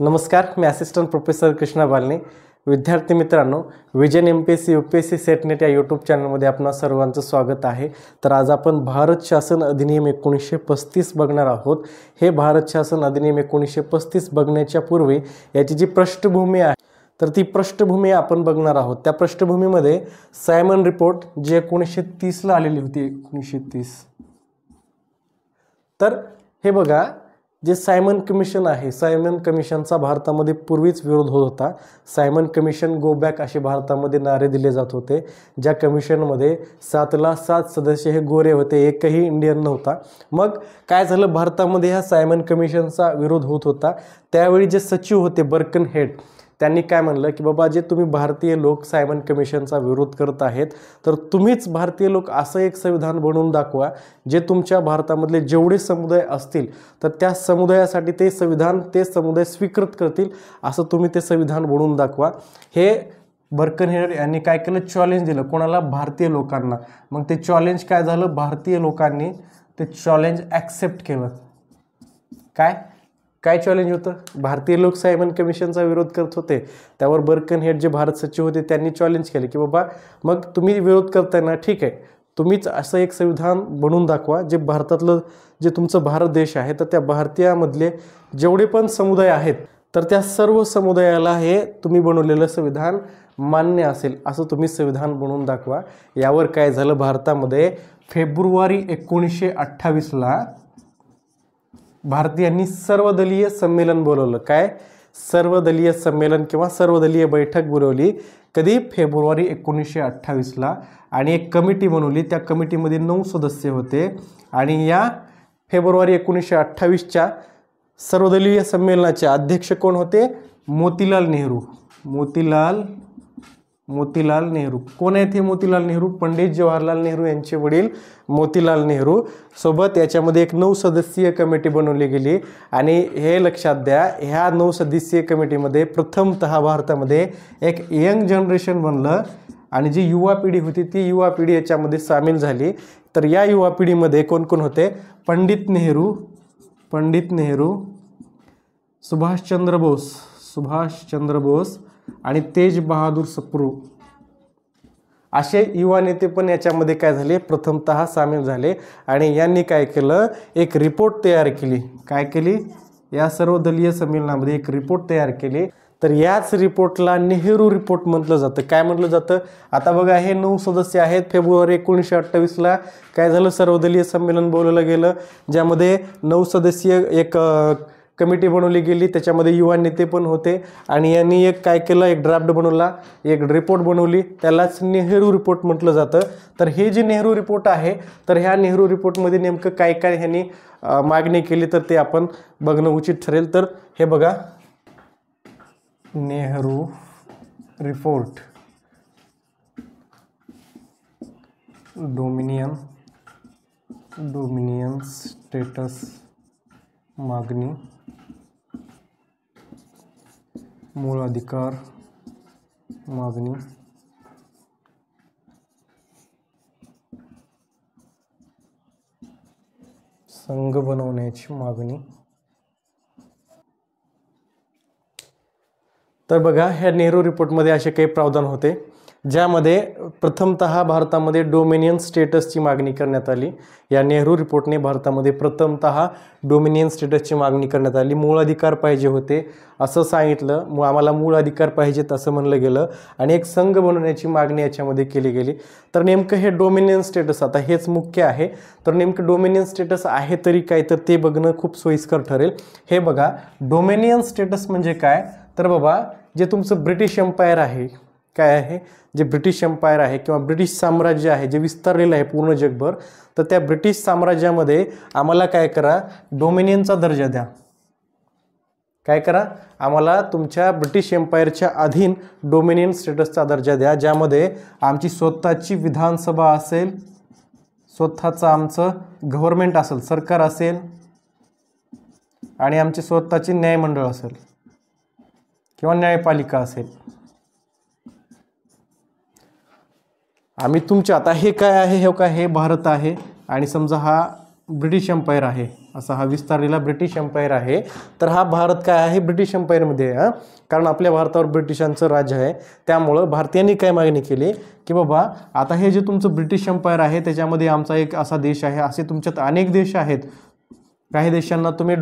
नमस्कार, मी assistant professor Krishna बालने. विद्यार्थी मित्रांनो, vision MPSC UPSC set net या यूट्यूब चॅनलमध्ये आपणा सर्वांचं स्वागत आहे. तर आज आपण भारत शासन अधिनियम 1935 बघणार आहोत. हे भारत शासन अधिनियम 1935 बघण्याच्या पूर्वी याची जी पृष्ठभूमी आहे तर ती पृष्ठभूमी आपण बघणार आहोत. त्या पृष्ठभूमीमध्ये सायमन रिपोर्ट जे 1930 ला आलेली होती. 1930. तर हे बघा, जे सायमन कमिशन आहे, सायमन कमिशनचा भारतामध्ये पूर्वीच विरोध होत होता. सायमन कमिशन गो बॅक असे भारतामध्ये नारे दिले जात होते. ज्या कमिशनमध्ये 7ला 7 सदस्य हे गोरे होते, एकही इंडियन नव्हता. मग काय झालं, भारतामध्ये ह्या सायमन कमिशनचा विरोध होत होता. त्यावेळी जे सचिव होते बर्कन हेड, त्यांनी काय म्हणलं की बाबा, जे तुम्ही भारतीय लोक सायमन कमिशनचा विरोध करत आहेत, तर तुम्हीच भारतीय लोक असं एक संविधान बनवून दाखवा जे तुमच्या भारतामधले जेवढे समुदाय असतील तर त्या समुदायासाठी ते समुदाय स्वीकृत करतील, असं तुम्ही ते संविधान बनवून दाखवा. हे बर्कन हेड यांनी काय केलं, चॅलेंज दिलं. कोणाला? भारतीय लोकांना. मग ते चॅलेंज काय झालं, भारतीय लोकांनी ते चॅलेंज ॲक्सेप्ट केलं. काय चॅलेंज होतं? भारतीय लोक सायमन कमिशनचा विरोध करत होते. त्यावर बर्कन हेड जे भारत सचिव होते त्यांनी चॅलेंज केले की बाबा, मग तुम्ही विरोध करताय ना, ठीक आहे, तुम्हीच असं एक संविधान बनवून दाखवा जे भारतातलं, जे तुमचं भारत देश आहे, तर त्या भारतीयामधले जेवढे पण समुदाय आहेत तर त्या सर्व समुदायाला हे तुम्ही बनवलेलं संविधान मान्य असेल, असं तुम्ही संविधान बनवून दाखवा. यावर काय झालं, भारतामध्ये फेब्रुवारी 1928ला भारतीयांनी सर्वदलीय संमेलन बोलवलं. काय? सर्वदलीय संमेलन किंवा सर्वदलीय बैठक बोलवली. कधी? फेब्रुवारी 1928ला. आणि एक कमिटी बनवली. त्या कमिटीमध्ये 9 सदस्य होते. आणि या फेब्रुवारी 1928च्या सर्वदलीय संमेलनाचे अध्यक्ष कोण होते? मोतीलाल नेहरू. मोतीलाल नेहरू. कोण आहेत हे मोतीलाल नेहरू? पंडित जवाहरलाल नेहरू यांचे वडील मोतीलाल नेहरू. सोबत याच्यामध्ये एक 9 सदस्यीय कमिटी बनवली गेली. आणि हे लक्षात द्या, ह्या 9 सदस्यीय कमिटीमध्ये प्रथमतः भारतामध्ये एक यंग जनरेशन बनलं. आणि जी युवा पिढी होती ती युवा पिढी याच्यामध्ये सामील झाली. तर या युवा पिढीमध्ये कोण कोण होते? पंडित नेहरू, सुभाषचंद्र बोस आणि तेज बहादूर सप्रू असे युवा नेते पण याच्यामध्ये काय झाले, प्रथमतः सामील झाले. आणि यांनी काय केलं, एक रिपोर्ट तयार केली. काय केली? या सर्वदलीय संमेलनामध्ये एक रिपोर्ट तयार केली. तर याच रिपोर्टला नेहरू रिपोर्ट म्हटलं जातं. काय म्हटलं जातं? आता बघा, हे 9 सदस्य आहेत. फेब्रुवारी 1928ला काय झालं, सर्वदलीय संमेलन बोलवलं गेलं, ज्यामध्ये 9 सदस्यीय एक कमिटी बनवली गेली. त्याच्यामध्ये युवा नेते पण होते. आणि यांनी एक काय केलं, एक ड्राफ्ट बनवला, एक रिपोर्ट बनवली. त्यालाच नेहरू रिपोर्ट म्हटलं जातं. तर हे जे नेहरू रिपोर्ट आहे, तर ह्या नेहरू रिपोर्टमध्ये नेमकं काय काय ह्यांनी मागणी केली तर ते आपण बघणं उचित ठरेल. तर हे बघा, नेहरू रिपोर्ट, डोमिनियन स्टेटस मागणी, मूळ अधिकार मागणी, संघ बनवण्याची मागणी. तर बघा, ह्या नेहरू रिपोर्टमध्ये असे काही प्रावधान होते, ज्यामध्ये प्रथमतः भारतामध्ये डोमिनियन स्टेटसची मागणी करण्यात आली. या नेहरू रिपोर्टने भारतामध्ये प्रथमतः डोमिनियन स्टेटसची मागणी करण्यात आली. मूळ अधिकार पाहिजे होते असं सांगितलं. आम्हाला मूळ अधिकार पाहिजेत असं म्हणलं गेलं. आणि एक संघ बनवण्याची मागणी याच्यामध्ये केली गेली. तर नेमकं हे डोमिनियन स्टेटस, आता हेच मुख्य आहे. तर नेमकं डोमिनियन स्टेटस आहे तरी काय, तर ते बघणं खूप सोयीस्कर ठरेल. हे बघा, डोमिनियन स्टेटस म्हणजे काय, तर बाबा, जे तुमचं ब्रिटिश एम्पायर आहे, काय आहे, जे ब्रिटिश एम्पायर आहे किंवा ब्रिटिश साम्राज्य आहे, जे विस्तारलेलं आहे पूर्ण जगभर, तर त्या ब्रिटिश साम्राज्यामध्ये आम्हाला काय करा, डोमिनियनचा दर्जा द्या. काय करा, आम्हाला तुमच्या ब्रिटिश एम्पायरच्या अधीन डोमिनियन स्टेटसचा दर्जा द्या, ज्यामध्ये आमची स्वतःची विधानसभा असेल, स्वतःचं आमचं गव्हर्नमेंट असेल, सरकार असेल, आणि आमची स्वतःची न्यायमंडळ असेल किंवा न्यायपालिका असेल. आम्ही तुमच्या, आता हे काय आहे, हे काय, हे भारत आहे. आणि समजा हा ब्रिटिश एम्पायर आहे, असा हा विस्तारलेला ब्रिटिश एम्पायर आहे. तर हा भारत काय आहे, ब्रिटिश एम्पायरमध्ये आहे. कारण आपल्या भारतावर ब्रिटिशांचं राज्य आहे. त्यामुळं भारतीयांनी काय मागणी केली की बाबा आता हे जे तुमचं ब्रिटिश एम्पायर आहे त्याच्यामध्ये आमचा एक असा देश आहे, असे तुमच्यात अनेक देश आहेत. काही देशांना तुम्ही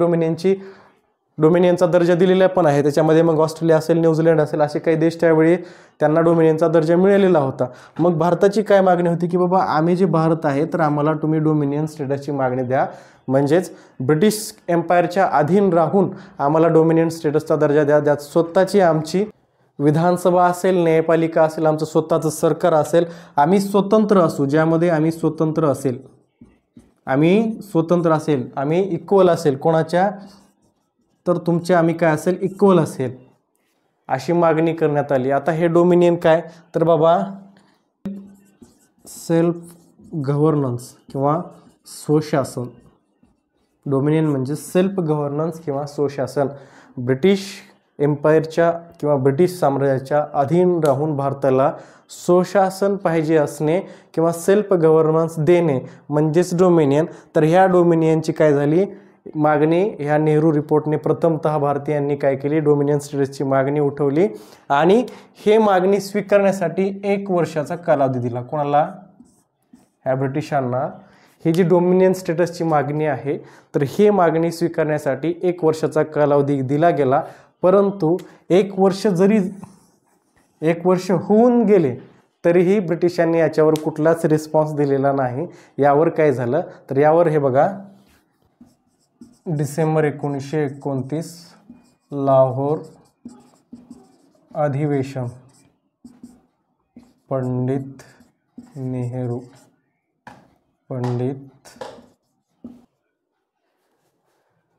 डोमिनियनचा दर्जा दिलेला पण आहे. त्याच्यामध्ये मग ऑस्ट्रेलिया असेल, न्यूझीलंड असेल, असे काही देश त्यावेळी त्यांना डोमिनियनचा दर्जा मिळालेला होता. मग भारताची काय मागणी होती की बाबा आम्ही जे भारत आहे तर आम्हाला तुम्ही डोमिनियन स्टेटसची मागणी द्या, म्हणजेच ब्रिटिश एम्पायरच्या अधीन राहून आम्हाला डोमिनियन स्टेटसचा दर्जा द्या. त्यात स्वतःची आमची विधानसभा असेल, न्यायपालिका असेल, आमचं स्वतःचं सरकार असेल, आम्ही स्वतंत्र असू, ज्यामध्ये आम्ही स्वतंत्र असेल, आम्ही इक्वल असेल कोणाच्या, तर तुमचे आम्ही काय असेल, इक्वल असेल, अशी मागणी करण्यात आली. आता हे डोमिनियन काय तर बाबा सेल्फ गव्हर्नन्स किंवा स्वशासन. डोमिनियन म्हणजे सेल्फ गव्हर्नन्स किंवा स्वशासन. ब्रिटिश एम्पायरच्या किंवा ब्रिटिश साम्राज्याच्या अधीन राहून भारताला स्वशासन पाहिजे असणे किंवा सेल्फ गव्हर्नन्स देणे म्हणजेच डोमिनियन. तर ह्या डोमिनियनची काय झाली मागणी, ह्या नेहरू रिपोर्टने प्रथमतः भारतीयांनी काय केली, डोमिनियन स्टेटसची मागणी उठवली आणि हे मागणी स्वीकारण्यासाठी 1 वर्षाचा कालावधी दिला. कोणाला, ह्या ब्रिटिशांना. ही जी डोमिनियन स्टेटसची मागणी आहे तर ही मागणी स्वीकारण्यासाठी 1 वर्षाचा कालावधी दिला गेला. परंतु 1 वर्ष होऊन गेले तरीही ब्रिटिशांनी याच्यावर कुठलाच रिस्पॉन्स दिलेला नाही. यावर काय झालं तर यावर हे बघा, डिसेंबर 1929 लाहोर अधिवेशन, पंडित नेहरू.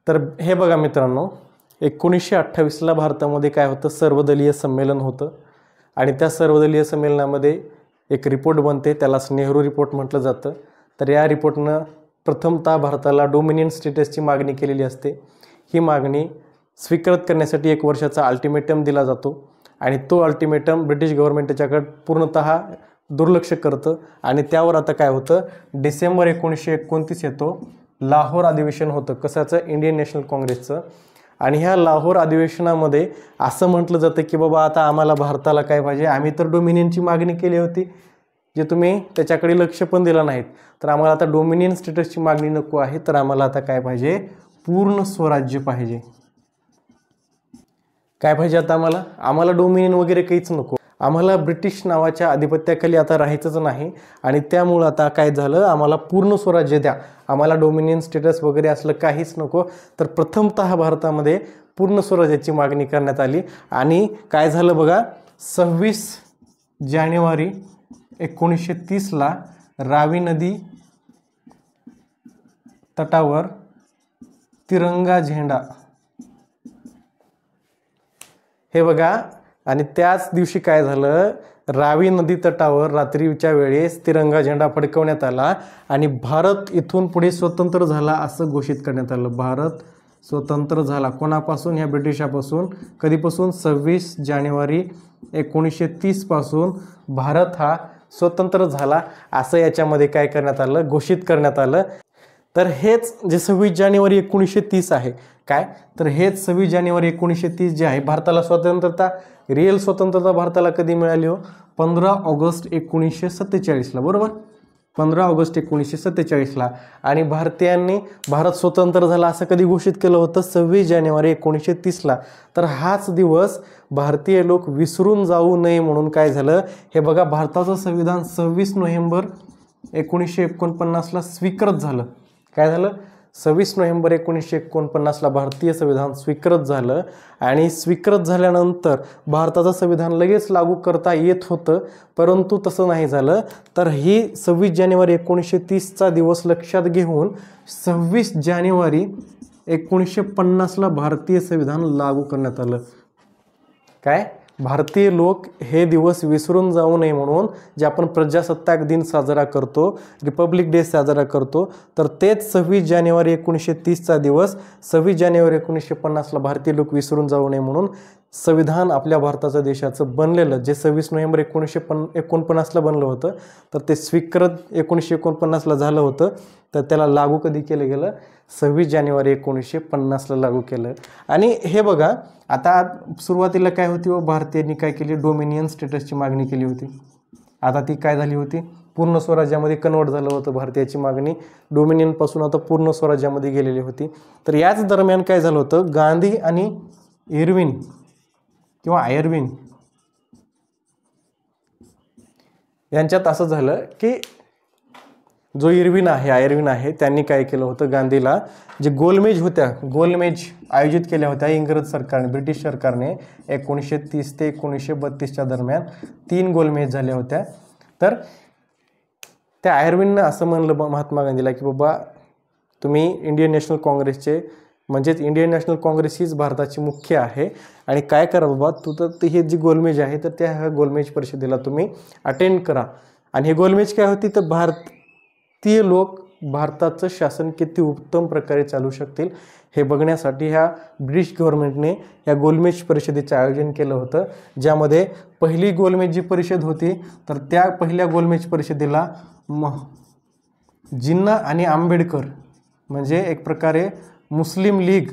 तर हे बघा मित्रांनो, 1928ला भारतामध्ये काय होतं, सर्वदलीय संमेलन होतं आणि त्या सर्वदलीय संमेलनामध्ये एक रिपोर्ट बनते, त्यालाच नेहरू रिपोर्ट म्हटलं जातं. तर या रिपोर्टनं प्रथमतः भारताला डोमिनियन स्टेटसची मागणी केलेली असते. ही मागणी स्वीकृत करण्यासाठी 1 वर्षाचा अल्टिमेटम दिला जातो आणि तो अल्टिमेटम ब्रिटिश गव्हर्नमेंट त्याच्याकडे पूर्णतः दुर्लक्ष करतं आणि त्यावर आता काय होतं, डिसेंबर 1929 येतो, लाहोर अधिवेशन होतं. कशाचं, इंडियन नॅशनल काँग्रेसचं. आणि ह्या लाहोर अधिवेशनामध्ये असं म्हटलं जातं की बाबा आता आम्हाला भारताला काय पाहिजे, आम्ही तर डोमिनियनची मागणी केली होती जे तुम्ही त्याच्याकडे लक्ष पण दिलं नाहीत, तर आम्हाला आता डोमिनियन स्टेटसची मागणी नको आहे, तर आम्हाला आता काय पाहिजे, पूर्ण स्वराज्य पाहिजे. काय पाहिजे आता आम्हाला डोमिनियन वगैरे काहीच नको, आम्हाला ब्रिटिश नावाच्या अधिपत्याखाली आता राहायचंच नाही आणि त्यामुळं आता काय झालं, आम्हाला पूर्ण स्वराज्य द्या, आम्हाला डोमिनियन स्टेटस वगैरे असलं काहीच नको. तर प्रथमतः भारतामध्ये पूर्ण स्वराज्याची मागणी करण्यात आली आणि काय झालं बघा, 26 जानेवारी 1930ला रावी नदी तटावर तिरंगा झेंडा, हे बघा. आणि त्याच दिवशी काय झालं, रावी नदी तटावर रात्रीच्या वेळेस तिरंगा झेंडा फडकवण्यात आला आणि भारत इथून पुढे स्वतंत्र झाला असं घोषित करण्यात आलं. भारत स्वतंत्र झाला कोणापासून, ह्या ब्रिटिशापासून. कधीपासून, 26 जानेवारी 1930 पासून भारत हा स्वतंत्र झाला असं याच्यामध्ये काय करण्यात आलं, घोषित करण्यात आलं. तर हेच जे 26 जानेवारी 1930 आहे काय, तर हेच 26 जानेवारी 1930 जे आहे, भारताला स्वतंत्रता, रिअल स्वतंत्रता भारताला कधी मिळाली हो, 15 ऑगस्ट 1947ला, बरोबर, 15 ऑगस्ट 1947ला. आणि भारतीयांनी भारत स्वतंत्र झाला असं कधी घोषित केलं होतं, 26 जानेवारी 1930ला. तर हाच दिवस भारतीय लोक विसरून जाऊ नये म्हणून काय झालं, हे बघा, भारताचं संविधान 26 नोव्हेंबर 1949ला स्वीकृत झालं. काय झालं, 26 नोव्हेंबर 1949ला भारतीय संविधान स्वीकृत झालं आणि स्वीकृत झाल्यानंतर भारताचं संविधान लगेच लागू करता येत होतं, परंतु तसं नाही झालं. तर ही 26 जानेवारी 1930चा दिवस लक्षात घेऊन 26 जानेवारी 1950ला भारतीय संविधान लागू करण्यात आलं. काय, भारतीय लोक हे दिवस विसरून जाऊ नये म्हणून जे आपण प्रजासत्ताक दिन साजरा करतो, रिपब्लिक डे साजरा करतो, तर तेच 26 जानेवारी 1930चा दिवस 26 जानेवारी 1950ला भारतीय लोक विसरून जाऊ नये म्हणून संविधान आपल्या भारताचं देशाचं बनलेलं जे 26 नोव्हेंबर 1949ला बनलं होतं, तर ते स्वीकृत 1949ला झालं होतं. तर त्याला लागू कधी केलं गेलं? 26 जानेवारी 1950ला लागू केलं. आणि हे बघा, आता सुरुवातीला काय होती व भारतीयांनी काय केली? डोमिनियन स्टेटसची मागणी केली होती. आता ती काय झाली होती? पूर्ण स्वराज्यामध्ये कन्वर्ट झालं होतं. भारतीयाची मागणी डोमिनियनपासून आता पूर्ण स्वराज्यामध्ये गेलेली होती. तर याच दरम्यान काय झालं होतं? गांधी आणि इर्विन किंवा आयर्विन यांच्यात असं झालं की जो आयर्विन आहे त्यांनी काय केलं होतं? गांधीला जे गोलमेज होत्या, गोलमेज आयोजित केल्या होत्या इंग्रज सरकारने, ब्रिटिश सरकारने 1930 ते 1932च्या दरम्यान 3 गोलमेज झाल्या होत्या. तर त्या आयर्विननं असं म्हणलं महात्मा गांधीला की बाबा तुम्ही इंडियन नॅशनल काँग्रेसचे, म्हणजेच इंडियन नॅशनल काँग्रेस हीच भारताची मुख्य आहे, आणि काय करा बाबा, तू तर हे जी गोलमेज आहे तर त्या गोलमेज परिषदेला तुम्ही अटेंड करा. आणि हे गोलमेज काय होती? तर भारतीय लोक भारताचं शासन किती उत्तम प्रकारे चालू शकतील हे बघण्यासाठी ह्या ब्रिटिश गव्हर्नमेंटने या गोलमेज परिषदेचं आयोजन केलं होतं. ज्यामध्ये पहिली गोलमेज जी परिषद होती, तर त्या पहिल्या गोलमेज परिषदेला जिन्ना आणि आंबेडकर, म्हणजे एक प्रकारे मुस्लिम लीग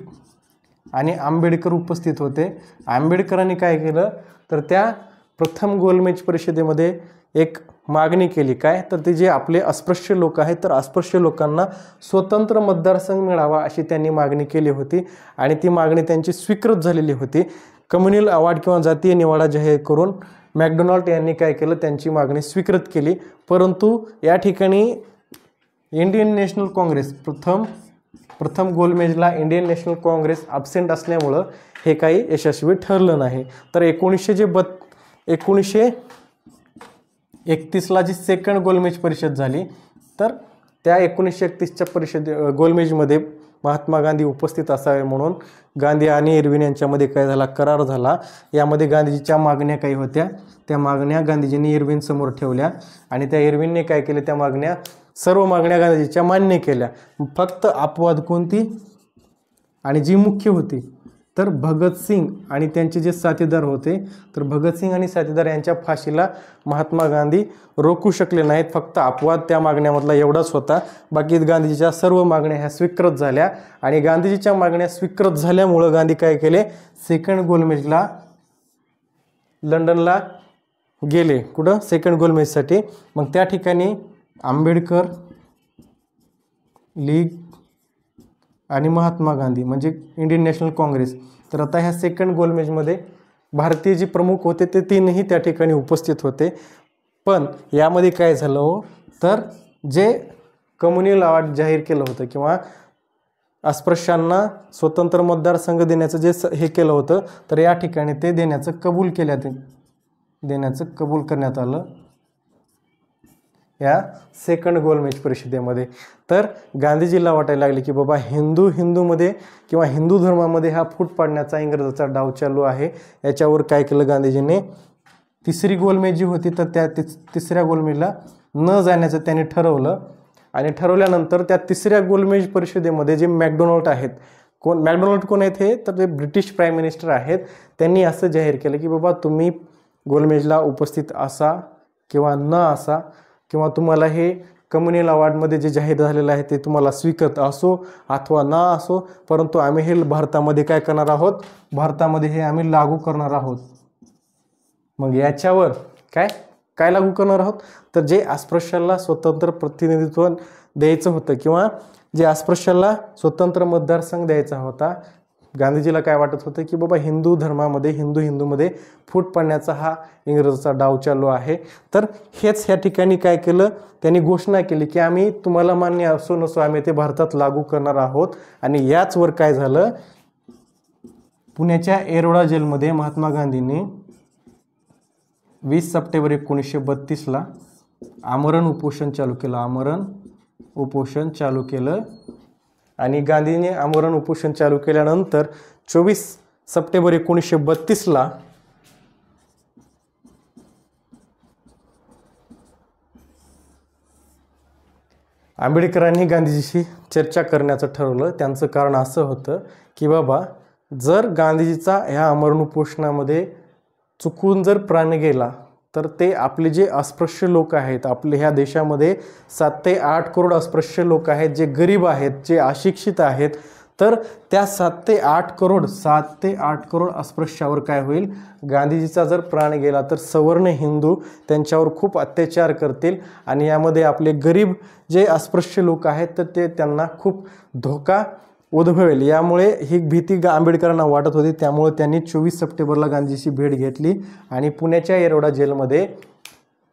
आणि आंबेडकर उपस्थित होते. आंबेडकरांनी काय केलं? तर त्या प्रथम गोलमेज परिषदेमध्ये एक मागणी केली. काय? तर ते जे आपले अस्पृश्य लोक आहेत, तर अस्पृश्य लोकांना स्वतंत्र मतदारसंघ मिळावा अशी त्यांनी मागणी केली होती. आणि ती मागणी त्यांची स्वीकृत झालेली होती. कम्युनल अवॉर्ड किंवा जातीय निवाडा जाहीर करून मॅकडोनाल्ड यांनी काय केलं? त्यांची मागणी स्वीकृत केली. परंतु या ठिकाणी इंडियन नॅशनल काँग्रेस प्रथम गोलमेजला इंडियन नॅशनल काँग्रेस ॲब्सेंट असल्यामुळं हे काही यशस्वी ठरलं नाही. तर 1931ला जी सेकंड गोलमेज परिषद झाली, तर त्या 1931च्या गोलमेजमध्ये महात्मा गांधी उपस्थित असावे म्हणून गांधी आणि इर्विन यांच्यामध्ये काय झाला? करार झाला. यामध्ये गांधीजीच्या मागण्या काही होत्या, त्या मागण्या गांधीजींनी इर्विन समोर ठेवल्या आणि त्या इर्विनने काय केले? त्या सर्व मागण्या गांधीजीच्या मान्य केल्या. फक्त अपवाद कोणती? आणि जी मुख्य होती, तर भगतसिंग आणि त्यांचे जे साथीदार होते, तर भगतसिंग आणि साथीदार यांच्या फाशीला महात्मा गांधी रोखू शकले नाहीत. फक्त अपवाद त्या मागण्यामधला एवढाच होता. बाकी गांधीजीच्या सर्व मागण्या ह्या स्वीकृत झाल्या. आणि गांधीजीच्या मागण्या स्वीकृत झाल्यामुळं गांधी काय केले? सेकंड गोलमेजला लंडनला गेले. कुठं? सेकंड गोलमेजसाठी. मग त्या ठिकाणी आंबेडकर लीग आणि महात्मा गांधी, म्हणजे इंडियन नॅशनल काँग्रेस, तर आता ह्या सेकंड गोलमेजमध्ये भारतीय जे प्रमुख होते ते 3ही त्या ठिकाणी उपस्थित होते. पण यामध्ये काय झालं हो? तर जे कम्युनल अवॉर्ड जाहीर केलं होतं किंवा अस्पृश्यांना स्वतंत्र मतदारसंघ देण्याचं जे हे केलं होतं, तर या ठिकाणी ते देण्याचं कबूल करण्यात आलं या सेकंड गोलमेज परिषदेमध्ये. तर गांधीजीला वाटायला लागले की बाबा हिंदूमध्ये किंवा हिंदू धर्मामध्ये हा फूट पाडण्याचा इंग्रजाचा डाव चालू आहे. याच्यावर काय केलं गांधीजींनी? तिसरी गोलमेज जी होती, तर त्या तिसऱ्या गोलमेजला न जाण्याचं त्यांनी ठरवलं. आणि ठरवल्यानंतर त्या तिसऱ्या गोलमेज परिषदेमध्ये जे मॅकडोनाल्ड आहेत, मॅकडोनाल्ड कोण आहेत? हे तर ते ब्रिटिश प्राईम मिनिस्टर आहेत. त्यांनी असं जाहीर केलं की बाबा तुम्ही गोलमेजला उपस्थित असा किंवा न असा, किंवा तुम्हाला हे कम्युनल अवॉर्डमध्ये जे जाहीर झालेलं आहे ते तुम्हाला स्वीकृत असो अथवा ना असो, परंतु आम्ही हे भारतामध्ये काय करणार आहोत? भारतामध्ये हे आम्ही लागू करणार आहोत. मग याच्यावर काय लागू करणार आहोत? तर जे अस्पृश्याला स्वतंत्र प्रतिनिधित्व द्यायचं होतं किंवा जे अस्पृश्याला स्वतंत्र मतदारसंघ द्यायचा होता, गांधीजीला काय वाटत होतं की बाबा हिंदू धर्मामध्ये हिंदूमध्ये फूट पडण्याचा हा इंग्रजाचा डाव चालू आहे. तर हेच ह्या ठिकाणी काय केलं? त्यांनी घोषणा केली की आम्ही तुम्हाला मान्य असो नसो आम्ही ते भारतात लागू करणार आहोत. आणि याचवर काय झालं? पुण्याच्या येरवडा जेलमध्ये महात्मा गांधींनी 20 सप्टेंबर 1932ला आमरण उपोषण चालू केलं. आणि गांधींनी आमरण उपोषण चालू केल्यानंतर 24 सप्टेंबर 1932ला आंबेडकरांनी गांधीजीशी चर्चा करण्याचं ठरवलं. त्यांचं कारण असं होतं की बाबा जर गांधीजीचा ह्या आमरण उपोषणामध्ये चुकून जर प्राण गेला तर ते आपले जे अस्पृश्य लोक आहेत, आपले ह्या देशामध्ये 7 ते 8 करोड अस्पृश्य लोक आहेत, जे गरीब आहेत, जे अशिक्षित आहेत, तर त्या 7 ते 8 करोड अस्पृश्यावर काय होईल, गांधीजीचा जर प्राण गेला तर सवर्ण हिंदू त्यांच्यावर खूप अत्याचार करतील आणि यामध्ये आपले गरीब जे अस्पृश्य लोक आहेत तर ते त्यांना खूप धोका उद्भवेल। यामुळे ही भीती आंबेडकरांना वाटत होती। त्यामुळे त्यांनी 24 सप्टेंबरला गांधीजीची भेट घेतली आणि पुण्याच्या येरवडा जेलमध्ये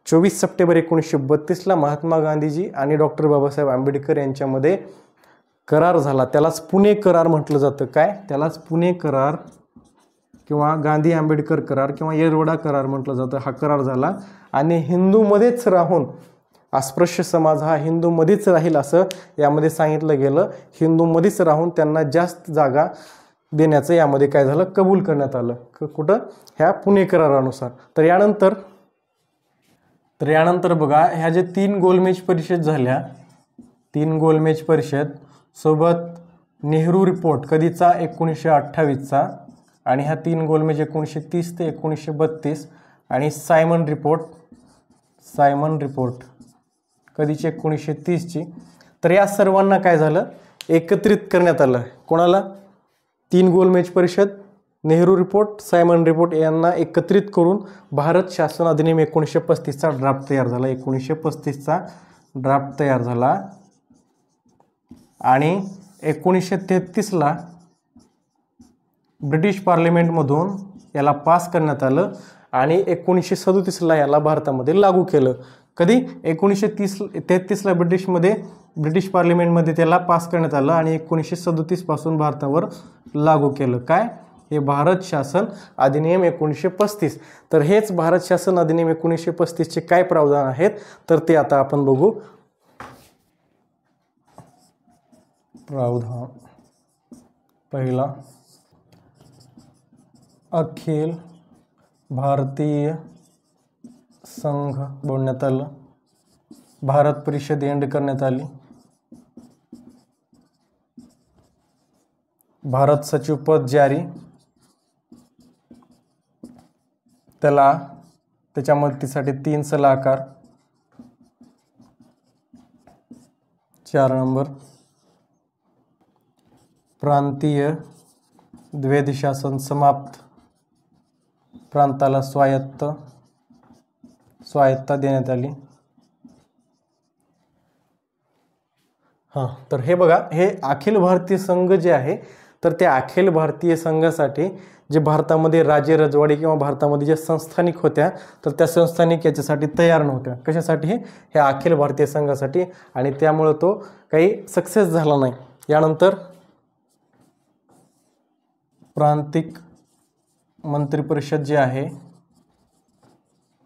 24 सप्टेंबर 1932ला महात्मा गांधीजी आणि डॉक्टर बाबासाहेब आंबेडकर यांच्यामध्ये करार झाला। त्यालाच पुणे करार म्हटलं जातं। काय त्यालाच पुणे करार किंवा गांधी आंबेडकर करार किंवा येरवडा करार म्हटलं जातं। हा करार झाला आणि हिंदूमध्येच राहून अस्पृश्य समाज हा हिंदूमध्येच राहील असं यामध्ये सांगितलं गेलं। हिंदूमध्येच राहून त्यांना जास्त जागा देण्याचं यामध्ये काय झालं, कबूल करण्यात आलं। कुठं, ह्या पुणे करारानुसार। तर यानंतर बघा, ह्या जे 3 गोलमेज परिषद झाल्या, 3 गोलमेज परिषद सोबत नेहरू रिपोर्ट कधीचा, 1928चा, आणि ह्या 3 गोलमेज 1930 ते 1932, आणि सायमन रिपोर्ट कधीची, 1930ची। तर या सर्वांना काय झालं, एकत्रित करण्यात आलं। कोणाला, 3 गोलमेज परिषद, नेहरू रिपोर्ट, सायमन रिपोर्ट यांना एकत्रित करून भारत शासन अधिनियम 1935चा ड्राफ्ट तयार झाला। 1935चा ड्राफ्ट तयार झाला आणि 1933ला ब्रिटिश पार्लमेंटमधून याला पास करण्यात आलं आणि 1937ला याला भारतामध्ये लागू केलं। कधी, 1933ला ब्रिटिश पार्लमेंटमध्ये त्याला पास करण्यात आलं आणि 1937 पासून भारतावर लागू केलं। काय, हे भारत शासन अधिनियम 1935। तर हेच भारत शासन अधिनियम 1935चे काय प्रावधान आहेत तर ते आता आपण बघू। प्रावधान पहिला, अखिल भारतीय संघ बोलण्यात आलं, भारत परिषद एंड करण्यात आली, भारत सचिव पद जारी, त्याच्या मदतीसाठी 3 सलाहकार, 4 नंबर, प्रांतीय द्वैध शासन समाप्त, प्रांताला स्वायत्तता देण्यात आली। तर हे बघा, हे अखिल भारतीय संघ जे आहे तर त्या अखिल भारतीय संघासाठी जे भारतामध्ये राज्य रजवाडी किंवा भारतामध्ये जे संस्थानिक होत्या तर त्या संस्थानिक याच्यासाठी तयार नव्हत्या। कशासाठी, हे अखिल भारतीय संघासाठी, आणि त्यामुळे तो काही सक्सेस झाला नाही। यानंतर प्रांतिक मंत्रिपरिषद जे आहे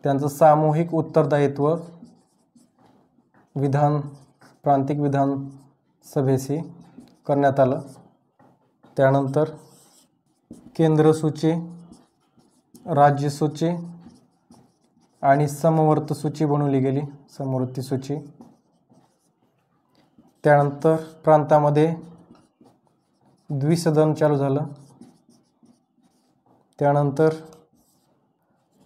त्यांचं सामूहिक उत्तरदायित्व प्रांतिक विधानसभेशी करण्यात आलं। त्यानंतर केंद्र सूची, राज्य सूची आणि समवर्ती सूची बनवली गेली, समवर्ती सूची। त्यानंतर प्रांतामध्ये द्विसदन चालू झालं। त्यानंतर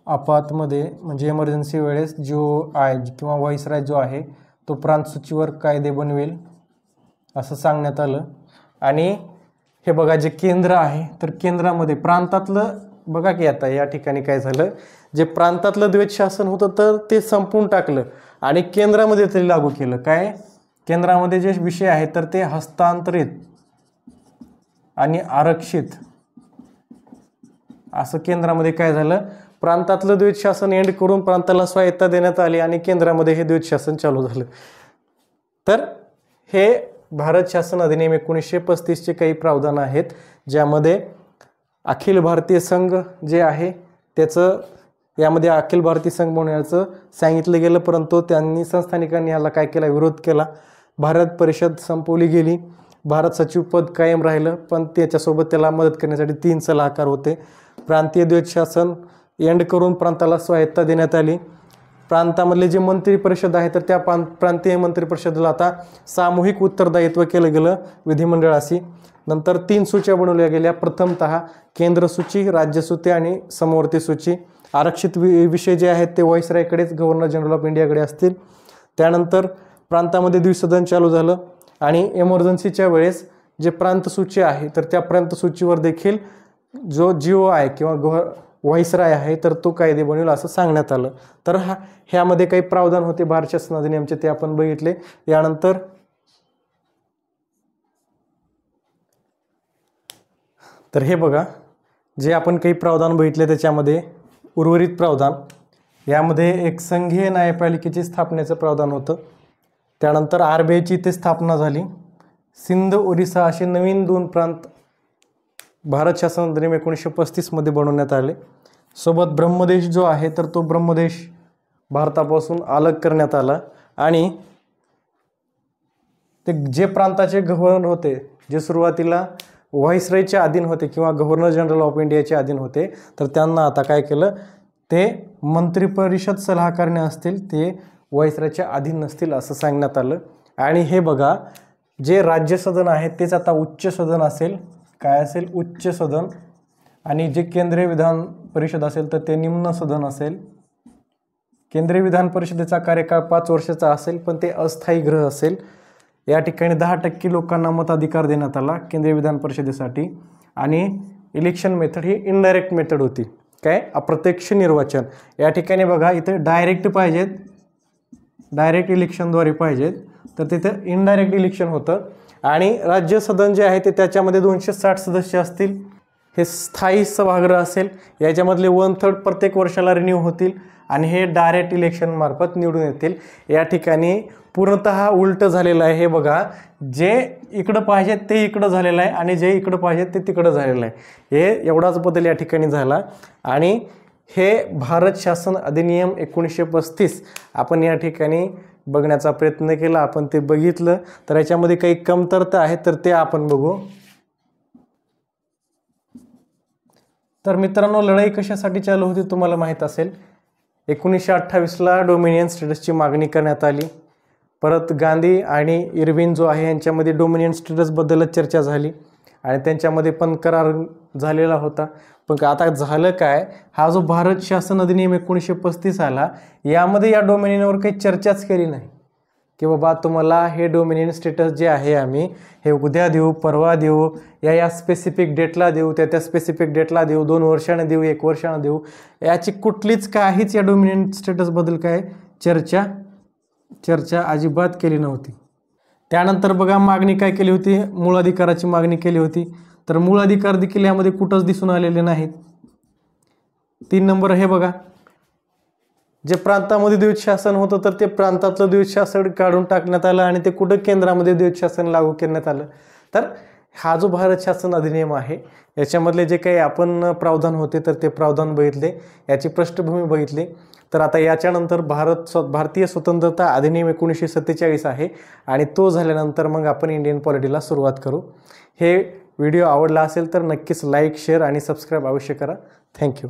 आपातमध्ये म्हणजे इमर्जन्सी वेळेस जो आहे किंवा व्हाईसराय जो आहे तो प्रांत सूचीवर कायदे बनवेल असं सांगण्यात आलं। आणि हे बघा, जे केंद्र आहे तर केंद्रामध्ये प्रांतातलं बघा की आता या ठिकाणी काय झालं, जे प्रांतातलं द्वैध शासन होतं तर ते संपवून टाकलं आणि केंद्रामध्ये तरी लागू केलं। काय, केंद्रामध्ये जे विषय आहेत तर ते हस्तांतरित आणि आरक्षित असं केंद्रामध्ये काय झालं, प्रांतातलं द्वैध शासन एंड करून प्रांताला स्वायत्तता देण्यात आली आणि केंद्रामध्ये हे द्वैध शासन चालू झालं। तर हे भारत शासन अधिनियम 1935चे काही प्रावधान आहेत ज्यामध्ये अखिल भारतीय संघ जे आहे त्याचं यामध्ये अखिल भारतीय संघ बनवण्याचं सांगितलं गेलं, परंतु त्यांनी संस्थानिकांनी याला काय केला, विरोध केला। भारत परिषद संपवली गेली, भारत सचिव पद कायम राहिलं, पण त्याच्यासोबत त्याला मदत करण्यासाठी 3 सलाहकार होते। प्रांतीय द्वैध शासन एंड करून प्रांताला स्वायत्तता देण्यात आली। प्रांतामधले जे मंत्री परिषद आहे तर त्या प्रांतीय मंत्री परिषदेला आता सामूहिक उत्तरदायित्व केलं गेलं विधिमंडळाशी। नंतर 3 सूच्या बनवल्या गेल्या. प्रथमतः केंद्र सूची, राज्य सूची आणि समवर्ती सूची. आरक्षित विषय जे आहेत ते व्हाईसरायकडेच, गव्हर्नर जनरल ऑफ इंडियाकडे असतील. त्यानंतर प्रांतामध्ये द्विसदन चालू झालं आणि इमर्जन्सीच्या वेळेस जे प्रांत सूची आहे तर त्या प्रांत सूचीवर देखील जो GO आहे किंवा व्हाईसराय आहे तर तो कायदे बनवेल असं सांगण्यात आलं. तर ह्यामध्ये काही प्रावधान होते भारत शासन अधिनियमचे ते आपण बघितले. यानंतर तर हे बघा, जे आपण काही प्रावधान बघितले त्याच्यामध्ये उर्वरित प्रावधान, यामध्ये एक संघीय न्यायपालिकेची स्थापनेचं प्रावधान होतं. त्यानंतर RBIची इथे स्थापना झाली. सिंध, ओरिसा असे नवीन 2 प्रांत भारत शासन अधिनियम 1935 मध्ये बनवण्यात आले. सोबत ब्रह्मदेश जो आहे तर तो ब्रह्मदेश भारतापासून अलग करण्यात आला. आणि ते जे प्रांताचे गव्हर्नर होते, जे सुरुवातीला व्हाईसरायच्या अधीन होते किंवा गव्हर्नर जनरल ऑफ इंडियाच्या अधीन होते, तर त्यांना आता काय केलं, ते मंत्रिपरिषद सल्लागार असतील, ते व्हाईसरायच्या अधीन नसतील असं सांगण्यात आलं. आणि हे बघा, जे राज्य सदन आहे तेच आता उच्च सदन असेल. काय असेल? उच्च सदन. आणि जे केंद्रीय विधान परिषद असेल तर ते निम्न सदन असेल. केंद्रीय विधान परिषदेचा कार्यकाळ 5 वर्षाचा असेल, पण ते अस्थायी गृह असेल. या ठिकाणी 10% लोकांना मताधिकार देण्यात आला केंद्रीय विधान परिषदेसाठी. आणि इलेक्शन मेथड ही इनडायरेक्ट मेथड होती. काय? अप्रत्यक्ष निर्वाचन. या ठिकाणी बघा, इथे डायरेक्ट पाहिजेत, डायरेक्ट इलेक्शनद्वारे पाहिजेत, तर तिथं इनडायरेक्ट इलेक्शन होतं. आणि राज्य सदन जे आहे ते त्याच्यामध्ये 260 सदस्य असतील. हे स्थायी सभागृह असेल. याच्यामधले 1/3 प्रत्येक वर्षाला रिन्यू होतील आणि हे डायरेक्ट इलेक्शन मार्फत निवडून येतील. या ठिकाणी पूर्णतः उलट झालेलं आहे. हे बघा, जे इकडं पाहिजे ते इकडं झालेलं आहे आणि जे इकडं पाहिजे ते तिकडं झालेलं आहे. हे एवढाच बदल या ठिकाणी झाला. आणि हे भारत शासन अधिनियम 1935 आपण या ठिकाणी बघण्याचा प्रयत्न केला. आपण ते बघितलं. तर याच्यामध्ये काही कमतरता आहेत तर ते आपण बघू. तर मित्रांनो, लढाई कशासाठी चालू होती तुम्हाला माहीत असेल. 1928ला डोमिनियन स्टेटसची मागणी करण्यात आली. परत गांधी आणि इर्विन जो आहे यांच्यामध्ये डोमिनियन स्टेटसबद्दलच चर्चा झाली आणि त्यांच्यामध्ये पण करार झालेला होता. पण आता झालं काय, हा जो भारत शासन अधिनियम 1935 आला, यामध्ये या डोमिनियनवर काही चर्चाच केली नाही की बाबा तुम्हाला हे डोमिनियन स्टेटस जे आहे आम्ही हे उद्या देऊ, परवा देऊ, या स्पेसिफिक डेटला देऊ, त्या स्पेसिफिक डेटला देऊ, 2 वर्षाने देऊ, 1 वर्षाने देऊ, याची कुठलीच काहीच या डोमिनियन स्टेटसबद्दल काय चर्चा अजिबात केली नव्हती. त्यानंतर बघा, मागणी काय केली होती, मूळ अधिकाराची मागणी केली होती. तर मूळ अधिकार देखील यामध्ये कुठंच दिसून आलेले नाहीत. 3 नंबर हे बघा, जे प्रांतामध्ये द्वैत शासन होतं तर ते प्रांतातलं द्वैत शासन काढून टाकण्यात आलं आणि ते कुठं केंद्रामध्ये द्वैत शासन लागू करण्यात आलं. तर हा जो भारत शासन अधिनियम आहे याच्यामधले जे काही आपण प्रावधान होते तर ते प्रावधान बघितले, याची पृष्ठभूमी बघितली. तर आता याच्यानंतर भारतीय स्वतंत्रता अधिनियम 1947 आहे आणि तो झाल्यानंतर मग आपण इंडियन पॉलिटीला सुरुवात करू. हे व्हिडिओ आवडला असेल तर नक्कीच लाईक, शेअर आणि सबस्क्राईब अवश्य करा. थँक्यू.